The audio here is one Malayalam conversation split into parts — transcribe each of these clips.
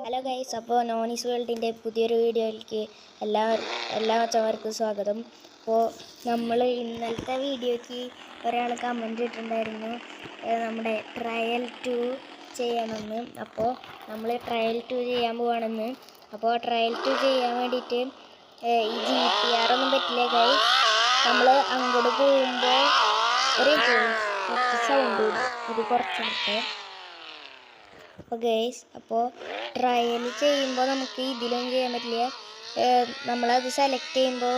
ഹലോ ഗൈസ്, അപ്പോൾ നോണീസ് വേൾഡിൻ്റെ പുതിയൊരു വീഡിയോയിലേക്ക് എല്ലാ അച്ഛന്മാർക്കും സ്വാഗതം. അപ്പോൾ നമ്മൾ ഇന്നലത്തെ വീഡിയോയ്ക്ക് ഒരാൾ കമൻറ്റ് ഇട്ടിട്ടുണ്ടായിരുന്നു നമ്മുടെ ട്രയൽ 2 ചെയ്യണമെന്ന്. അപ്പോൾ നമ്മൾ ട്രയൽ 2 ചെയ്യാൻ പോവാണെന്ന്. അപ്പോൾ ട്രയൽ 2 ചെയ്യാൻ വേണ്ടിയിട്ട് ഈ GTR ഒന്നും പറ്റില്ല ഗൈസ്. നമ്മൾ അങ്ങോട്ട് പോകുമ്പോൾ ഒരു സൗണ്ട് ഇത് കുറച്ചിട്ട്. അപ്പോൾ ഗൈസ്, അപ്പോൾ ട്രയൽ ചെയ്യുമ്പോൾ നമുക്ക് ഇതിലൊന്നും ചെയ്യാൻ പറ്റില്ല. നമ്മളത് സെലക്ട് ചെയ്യുമ്പോൾ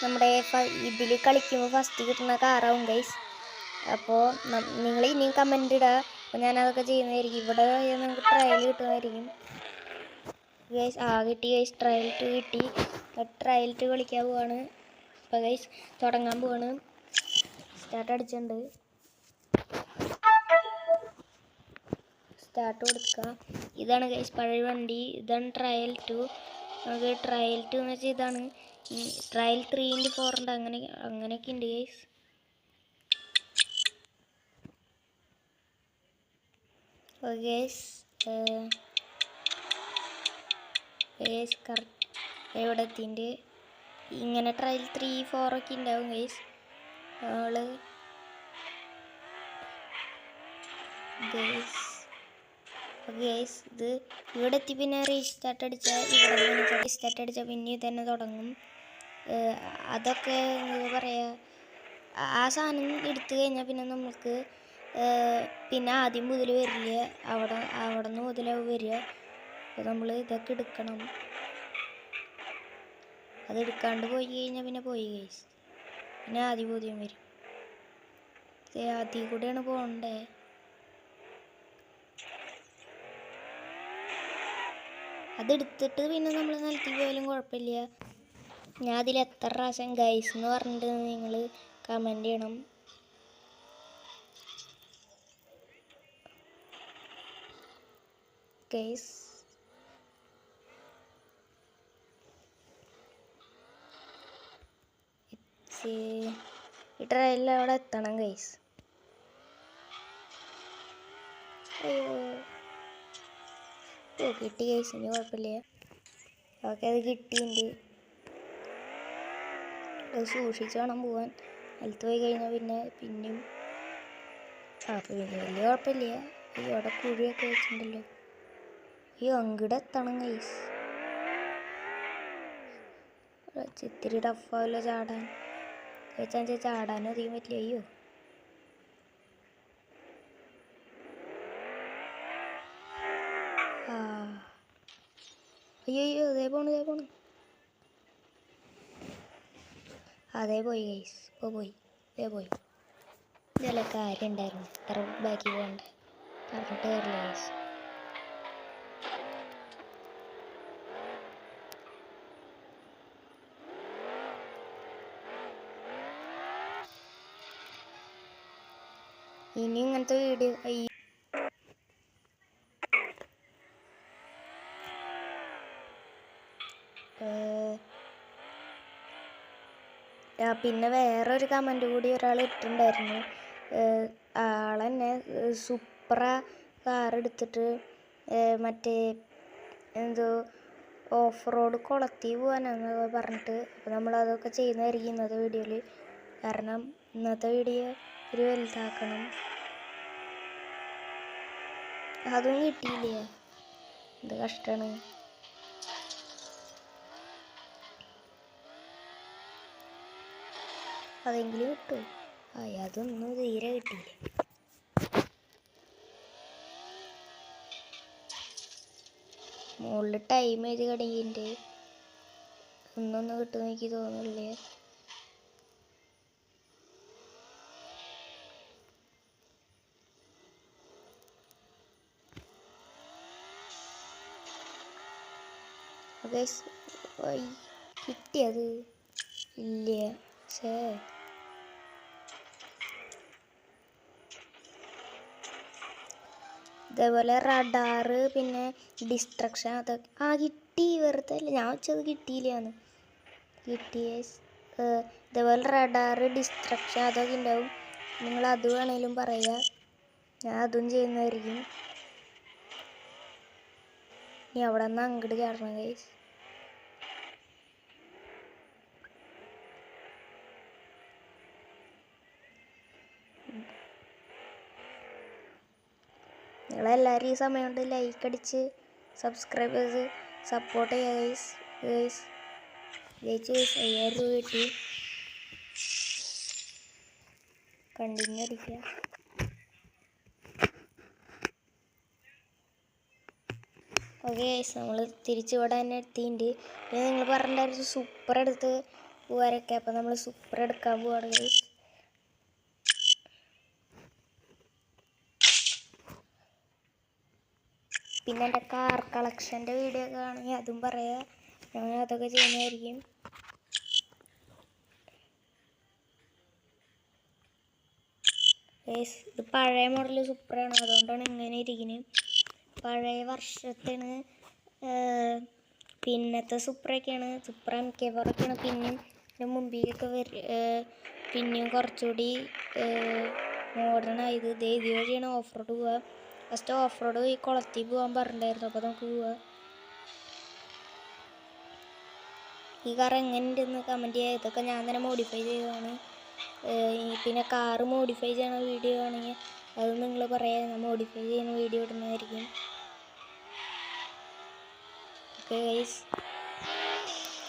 നമ്മുടെ ഇതിൽ കളിക്കുമ്പോൾ ഫസ്റ്റ് കിട്ടുന്ന കാറാവും ഗൈസ്. അപ്പോൾ നിങ്ങൾ ഇനിയും കമൻറ്റ് ഇടുക. അപ്പോൾ ഞാനതൊക്കെ ചെയ്യുന്നതായിരിക്കും. ഇവിടെ നമുക്ക് ട്രയൽ കിട്ടുന്നതായിരിക്കും ഗൈസ്. കിട്ടി ഗൈസ്, ട്രയൽ 2 കിട്ടി. ട്രയൽ 2 കളിക്കാൻ പോവാണ്. അപ്പോൾ ഗൈസ് തുടങ്ങാൻ പോവാണ്. സ്റ്റാർട്ട് അടിച്ചിട്ടുണ്ട്. സ്റ്റാർട്ട് കൊടുക്കുക. ഇതാണ് ഗൈസ് പഴയ വണ്ടി. ഇതാണ് ട്രയൽ 2. നമുക്ക് ട്രയൽ 2 എന്ന് വെച്ചാൽ ഇതാണ്. ട്രയൽ 3x4 ഉണ്ട്, അങ്ങനെയൊക്കെ ഉണ്ട് ഗൈസ്. ഗൈസ് കറക്റ്റ് എവിടെ എത്തിൻ്റെ ഇങ്ങനെ ട്രയൽ 3-4 ഒക്കെ ഉണ്ടാവും ഗൈസ്. ഗൈസ് ഇത് ഇവിടെ എത്തി പിന്നെ റീസ്റ്റാർട്ട് അടിച്ചാൽ പിന്നെ തന്നെ തുടങ്ങും. അതൊക്കെ എന്താ പറയുക, ആ സാധനം എടുത്തു കഴിഞ്ഞാൽ പിന്നെ നമുക്ക് പിന്നെ ആദ്യം മുതൽ വരില്ല, അവിടെ നിന്ന് മുതലാവും വരിക. അപ്പോൾ നമ്മൾ ഇതൊക്കെ എടുക്കണം. അത് എടുക്കാണ്ട് പോയി കഴിഞ്ഞാൽ പിന്നെ പോയി ഗൈസ്, പിന്നെ ആദ്യം വരും. ആദ്യം കൂടെയാണ് പോകണ്ടേ. അതെടുത്തിട്ട് പിന്നെ നമ്മൾ നിലത്തി പോയാലും കുഴപ്പമില്ല. ഞാൻ അതിൽ എത്ര പ്രാവശ്യം ഗൈസ് എന്ന് പറഞ്ഞിട്ട് നിങ്ങൾ കമൻറ്റ് ചെയ്യണം. ഗൈസ് ഈ ട്രയലിൽ അവിടെ എത്തണം ഗൈസ്. കിട്ടി ഗൈസ്, ഇനി കുഴപ്പമില്ല. ഓക്കെ, അത് കിട്ടിയിട്ടുണ്ട്. അത് സൂക്ഷിച്ച് വേണം പോവാൻ. നിലത്ത് പോയി കഴിഞ്ഞാൽ പിന്നെയും പിന്നെ വലിയ കുഴപ്പമില്ല. അവിടെ കുഴിയൊക്കെ വെച്ചിട്ടുണ്ടല്ലോ. അങ്ങോട്ട് എത്തണം ഗൈസ്. ഇത്തിരി ടഫാവില്ല ചാടാൻ. ചാടാനും അധികം പറ്റില്ല. അയ്യോ അതേ പോണ്. അതേ പോയി ഗൈസ്. ഇപ്പോൾ പോയി. ഇതല്ല കാര്യം ഉണ്ടായിരുന്നു. ഇത്ര ബാക്കി പോകണ്ട പറഞ്ഞിട്ട് കയറില്ല ഗൈസ്. ഇനി ഇങ്ങനത്തെ വീഡിയോ പിന്നെ വേറൊരു കമൻറ്റ് കൂടി ഒരാൾ ഇട്ടിട്ടുണ്ടായിരുന്നു. ആളെന്നെ സുപ്ര കാർ എടുത്തിട്ട് മറ്റേ എന്തോ ഓഫ് റോഡ് കുളത്തി പോകാനെന്നൊക്കെ പറഞ്ഞിട്ട്. അപ്പോൾ നമ്മളതൊക്കെ ചെയ്യുന്നതായിരിക്കും ഇന്നത്തെ വീഡിയോയിൽ. കാരണം ഇന്നത്തെ വീഡിയോ ഒരു വലുതാക്കണം. അതും കിട്ടിയില്ലേ, എന്ത് കഷ്ടമാണ്. അതെങ്കിലും കിട്ടും. അതൊന്നും തീരെ കിട്ടിയില്ല. മുകളിൽ ടൈം എഴുതി കടങ്ങിൻ്റെ ഒന്നൊന്നും കിട്ടുമെന്ന് എനിക്ക് തോന്നുന്നില്ലേ. കിട്ടിയത് ഇല്ല. ഇതേപോലെ റഡാറ് പിന്നെ ഡിസ്ട്രക്ഷൻ അതൊക്കെ കിട്ടി. വെറുതെ അല്ല ഞാൻ വെച്ചത് കിട്ടിയില്ലാന്ന്. ഇതേപോലെ റഡാറ് ഡിസ്ട്രക്ഷൻ അതൊക്കെ ഉണ്ടാവും. നിങ്ങൾ അത് വേണേലും പറയുക, ഞാൻ അതും ചെയ്യുന്നതായിരിക്കും. ഇനി അവിടെ നിന്ന് അങ്ങോട്ട് കയറണം ഗൈസ്. നിങ്ങളെല്ലാവരും ഈ സമയം കൊണ്ട് ലൈക്ക് അടിച്ച് സബ്സ്ക്രൈബ് ചെയ്ത് സപ്പോർട്ട് ചെയ്യുക ഗൈസ്. ജയിച്ചു 5000 രൂപ കിട്ടി. കണ്ടിന്യൂ അടിക്കുക. ഓക്കെ ഗൈസ്, നമ്മൾ തിരിച്ചിവിടെ തന്നെ എത്തിയിട്ടുണ്ട്. പിന്നെ നിങ്ങൾ പറഞ്ഞിട്ടുണ്ടായിരുന്നു സൂപ്പർ എടുത്ത് പോകാനൊക്കെ. അപ്പം നമ്മൾ സൂപ്പർ എടുക്കാൻ പോവാണ് ഗൈസ്. പിന്നെ എൻ്റെ കാർ കളക്ഷൻ്റെ വീഡിയോ ഒക്കെ ആണെങ്കിൽ അതും പറയാം. ഞാൻ അതൊക്കെ ചെയ്യുന്നതായിരിക്കും. ഇത് പഴയ മോഡൽ സൂപ്പറാണ്, അതുകൊണ്ടാണ് ഇങ്ങനെ ഇരിക്കുന്നത്. പഴയ വർഷത്തിന് പിന്നത്തെ സൂപ്പറൊക്കെയാണ്. സൂപ്പർ MK4 ഒക്കെയാണ്. പിന്നെയും ഇതിന് മുമ്പിലൊക്കെ പിന്നെയും കുറച്ചുകൂടി മോഡേൺ ആയത്. ഇത് വഴിയാണ് ഓഫ് റോഡ് പോവുക. ഫസ്റ്റ് ഓഫ് റോഡ് ഈ കുളത്തിൽ പോകാൻ പറഞ്ഞിട്ടുണ്ടായിരുന്നു. അപ്പോൾ നമുക്ക് പോവാം. ഈ കാർ എങ്ങനെ ഉണ്ടെന്ന് കമൻറ്റ് ചെയ്യുക. ഇതൊക്കെ ഞാൻ തന്നെ മോഡിഫൈ ചെയ്തതാണ്. പിന്നെ കാറ് മോഡിഫൈ ചെയ്യണ വീഡിയോ ആണെങ്കിൽ അത് നിങ്ങൾ പറയാം, ഞാൻ മോഡിഫൈ ചെയ്യുന്ന വീഡിയോ ഇടുന്നതായിരിക്കും. ഓക്കെ ഗൈസ്,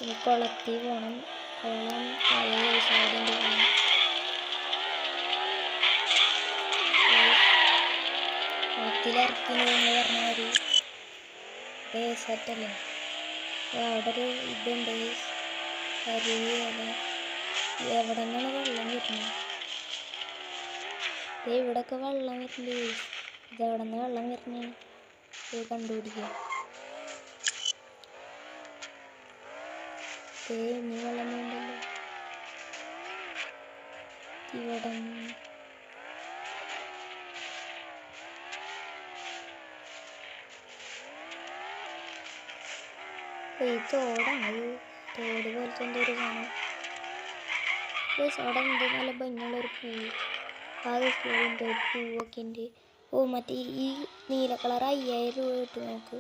ഇനി കുളത്തിൽ പോകണം. കുളം പഴയ വയസ്സായിട്ട് പോകണം. കുളത്തിലിറക്കി നിങ്ങൾ പറഞ്ഞ ഒരു സെറ്റല്ലേ. അവിടെ ഒരു ഇതുണ്ട് അരുവി പോലെ. എവിടെ നിന്നാണ് വെള്ളം വരുന്നത്? ഇവിടെയൊക്കെ വെള്ളം വരുന്നുണ്ട്. ഇതെവിടെ നിന്ന് വെള്ളം വരുന്നത് ഇത് കണ്ടുപിടിക്കുക. ഇനി വെള്ളം വേണ്ടല്ലോ. ഇവിടെ ഈ തോടാണ്. തോട് പോലത്തെ എന്തൊരു സാധനം. അവിടെ ഉണ്ട് നല്ല ഭംഗിയുള്ളൊരു പൂവ്. അത് പൂവുണ്ട്, പൂവൊക്കെ ഉണ്ട്. ഓ മറ്റേ ഈ നീല കളർ 5000 രൂപ കിട്ടും നമുക്ക്.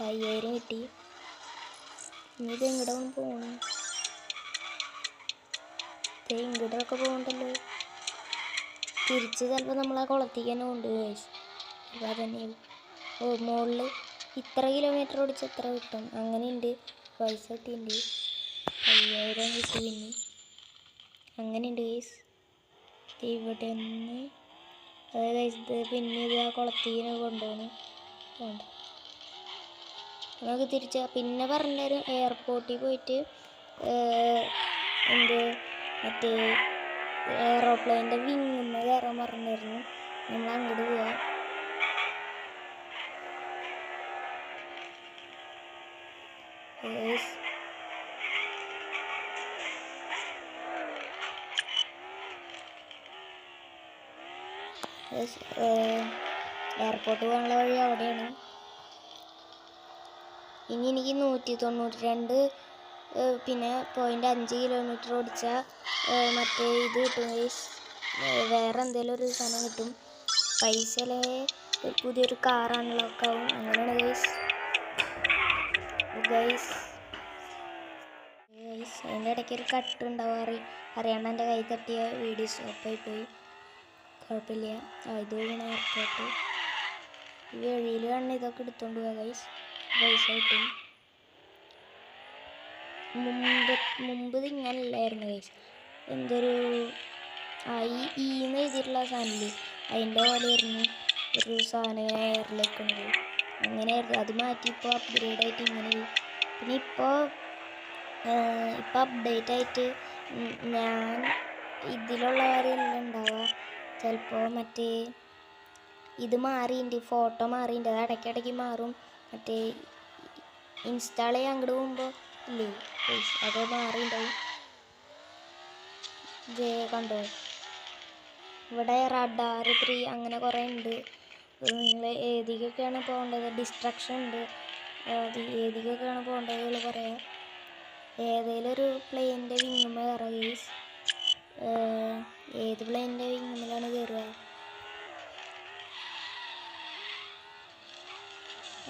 5000 കിട്ടി. ഇനി ഇത് എങ്ങോട്ടാ പോകണം? ഇങ്ങോട്ടൊക്കെ പോകണ്ടല്ലോ. തിരിച്ച് ചിലപ്പോൾ നമ്മൾ ആ കുളത്തേക്ക് തന്നെ കൊണ്ടുപോയി. അപ്പോൾ അതന്നെ. ഓ മുകളിൽ ഇത്ര കിലോമീറ്റർ ഓടിച്ച് എത്ര കിട്ടും അങ്ങനെയുണ്ട്. പൈസ കിട്ടിയിട്ടുണ്ട്. 5000 കിട്ടി. പിന്നെ അങ്ങനെയുണ്ട് ഗൈസ്. ഇവിടെ നിന്ന് അതായത് പിന്നെ ഇത് ആ കുളത്തിന് കൊണ്ടുപോകണം. വേണ്ട, നമുക്ക് തിരിച്ച് പിന്നെ പറഞ്ഞുതരും. എയർപോർട്ടിൽ പോയിട്ട് മറ്റേ എയറോപ്ലെയിൻ്റെ വിങ്ങുന്ന കയറാൻ പറഞ്ഞിരുന്നു. നമ്മൾ അങ്ങോട്ട് പോവാം. എയർപോർട്ട് പോകാനുള്ള വഴി അവിടെയാണ്. ഇനി എനിക്ക് 192 പിന്നെ 0.5 കിലോമീറ്റർ ഓടിച്ചാൽ മറ്റേ ഇത് കിട്ടും ഗൈസ്. വേറെ എന്തെങ്കിലും ഒരു സാധനം കിട്ടും. പൈസയിലെ പുതിയൊരു കാറാണല്ലോ ഒക്കെ ആവും. അങ്ങനെയാണ് ഗൈസ്. അതിൻ്റെ ഇടയ്ക്ക് ഒരു കട്ട് ഉണ്ടാവും. അറിയാണ്ട് എൻ്റെ കൈ തട്ടിയ വീഡിയോ സ്റ്റോപ്പായി പോയി. കുഴപ്പമില്ല. ഇതുവഴിയാണ് എയർപോർട്ട്. ഈ വഴിയിൽ കാണുന്ന ഇതൊക്കെ എടുത്തോണ്ട് പോവുക ഗൈസ്. പൈസ കിട്ടും. മുമ്പ് ഇത് ഇങ്ങനല്ലായിരുന്നു ഗൈസ്. എന്തൊരു ഈന്ന് എഴുതിയിട്ടുള്ള സാധനമില്ലേ, അതിൻ്റെ പോലെയായിരുന്നു ഒരു സാധനം എയറിലേക്ക് ഉണ്ട്. അങ്ങനെയായിരുന്നു. അത് മാറ്റി ഇപ്പോൾ അപ്ഗ്രേഡ് ആയിട്ട് ഇങ്ങനെ. പിന്നെ ഇപ്പോൾ അപ്ഡേറ്റ് ആയിട്ട് ഞാൻ ഇതിലുള്ള കാര്യമല്ല ഉണ്ടാവുക. ചിലപ്പോൾ മറ്റേ ഇത് മാറിയിട്ടുണ്ട്, ഫോട്ടോ മാറിയിട്ടുണ്ട്. അത് ഇടയ്ക്കിടയ്ക്ക് മാറും. മറ്റേ ഇൻസ്റ്റാൾ ചെയ്യാൻ അങ്ങോട്ട് പോകുമ്പോൾ ഇല്ലേ അത് മാറിയിട്ടുണ്ടാവും. കണ്ടോ, ഇവിടെ റഡാർ 3 അങ്ങനെ കുറേ ഉണ്ട്. നിങ്ങൾ ഏതിക്കൊക്കെയാണ് പോകേണ്ടത്? ഡിസ്ട്രക്ഷൻ ഉണ്ട്. ഏതിക്കൊക്കെയാണ് പോകേണ്ടത് പറയാം. ഏതെങ്കിലും ഒരു പ്ലെയിനിൻ്റെ വിങ്ങുമ്മ കയറുക ഗൈസ്. ഏത് പ്ലെയിനിൻ്റെ വിങ്ങുമ്മലാണ് കയറുക?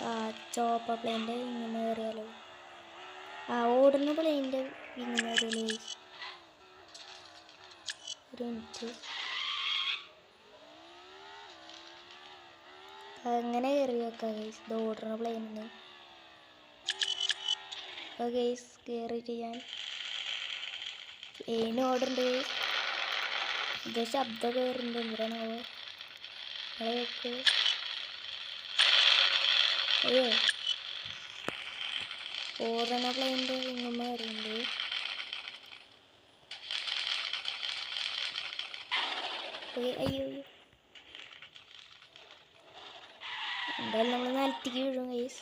ആ ചോപ്പ പ്ലെയിൻ്റെ ഇങ്ങനെ കയറിയാലോ. ആ ഓടുന്ന പ്ലെയിൻ്റെ ഇങ്ങനെ കയറിയാലോ ഗൈസ്. ഒരു മിനിറ്റ്. അങ്ങനെ കയറി വെക്കാം ഗൈസ്. ഇത് ഓടുന്ന പ്ലെയിനിന്. അപ്പോൾ ഗൈസ് കയറിയിട്ട് ഞാൻ പ്ലെയിൻ ഓടുന്നുണ്ട്. ഇത് ശബ്ദം കയറുന്നുണ്ട്. എന്തിനാണാവോ വെക്ക്. അയ്യോ ഓടുന്ന പ്ലെയിൻ്റെ ഇങ്ങനെ കയറിയുണ്ട്. അയ്യോ എന്തായാലും നമ്മൾ നിലത്തേക്ക് വീഴും ഗൈസ്.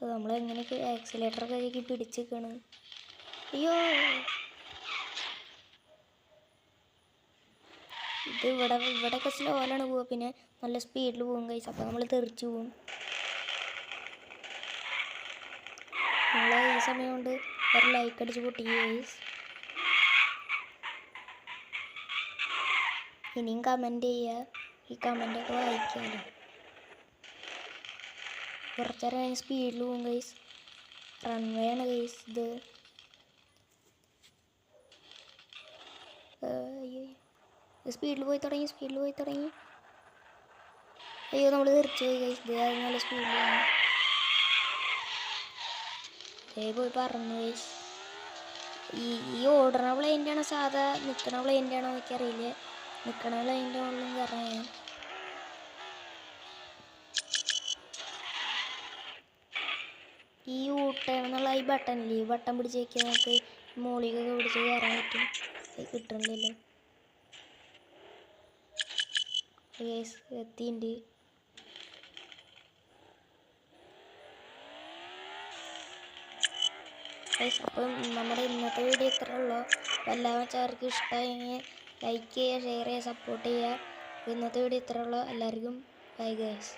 നമ്മളെങ്ങനെയൊക്കെ ആക്സിലേറ്ററൊക്കെ ആക്കി പിടിച്ചിരിക്കണം. അയ്യോ ഇത് ഇവിടെയൊക്കെ സ്ലോയിലാണ് പോവുക. പിന്നെ നല്ല സ്പീഡിൽ പോകും ഗൈസ്. അപ്പോൾ നമ്മൾ തെറിച്ച് പോവും. നമ്മൾ ഈ സമയം കൊണ്ട് ഒരു ലൈക്ക് അടിച്ച് പൊട്ടിക്കുക ഗൈസ്. ഇനിയും കമൻറ്റ് ചെയ്യുക. ഈ കമൻറ്റൊക്കെ വായിക്കാമല്ലോ. കുറച്ചേരം സ്പീഡിൽ പോകും ഗൈസ്. റൺവേ ആണ് ഗൈസ് ഇത്. അയ്യോ സ്പീഡിൽ പോയി തുടങ്ങി. അയ്യോ നമ്മൾ തെറിച്ച് പോയി ഗൈസ്. ഇത് നല്ല സ്പീഡിൽ പോകണം. പോയി പറഞ്ഞു ഗൈസ്. ഈ ഓടുന്ന പ്ലെയിൻ്റെ ആണോ സാധാ നിൽക്കണ പ്ലെയിൻ്റെ ആണോ എനിക്കറിയില്ല. നിൽക്കണ പ്ലെയിൻ്റെ മുകളിലും കയറാൻ ഞാൻ. ഈ ഊട്ടേൺ എന്നുള്ള ഈ ബട്ടണില്ലേ, ഈ ബട്ടൺ പിടിച്ച് വയ്ക്കാൻ നമുക്ക് മോളികൊക്കെ പിടിച്ച് കയറാൻ പറ്റും. കിട്ടണില്ലല്ലോ ഗൈസ്. എത്തിയിട്ടുണ്ട്. അപ്പം നമ്മുടെ ഇന്നത്തെ വീഡിയോ ഇത്ര ഉള്ളൂ. അപ്പോൾ എല്ലാ മച്ചാർക്കും ഇഷ്ടമായെങ്കിൽ ലൈക്ക് ചെയ്യുക, ഷെയർ ചെയ്യുക, സപ്പോർട്ട് ചെയ്യുക. ഇന്നത്തെ വീഡിയോ ഇത്ര ഉള്ളൂ. എല്ലാവർക്കും ബൈ ഗൈസ്.